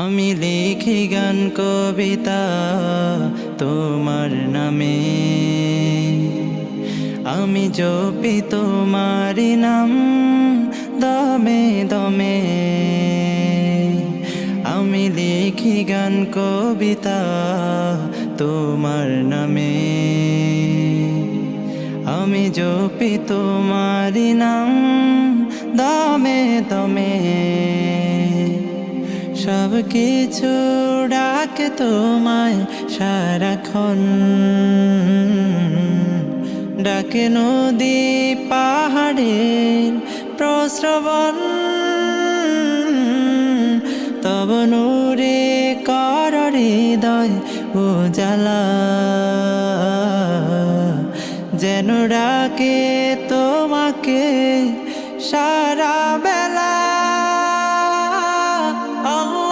আমি লিখি গান কবিতা তোমার নামে, আমি জপি তোমারি নাম দমে দমে। আমি লিখি গান কবিতা তোমার নামে, আমি জপি তোমারি নাম দমে দমে। সব কিছু ডাকে তোমায় সারাক্ষণ, ডাকে নদী পাহাড়ের প্রস্রবণ। তব নূরে কর হৃদয় উজালা, যেন ডাকে তোমাকে সারা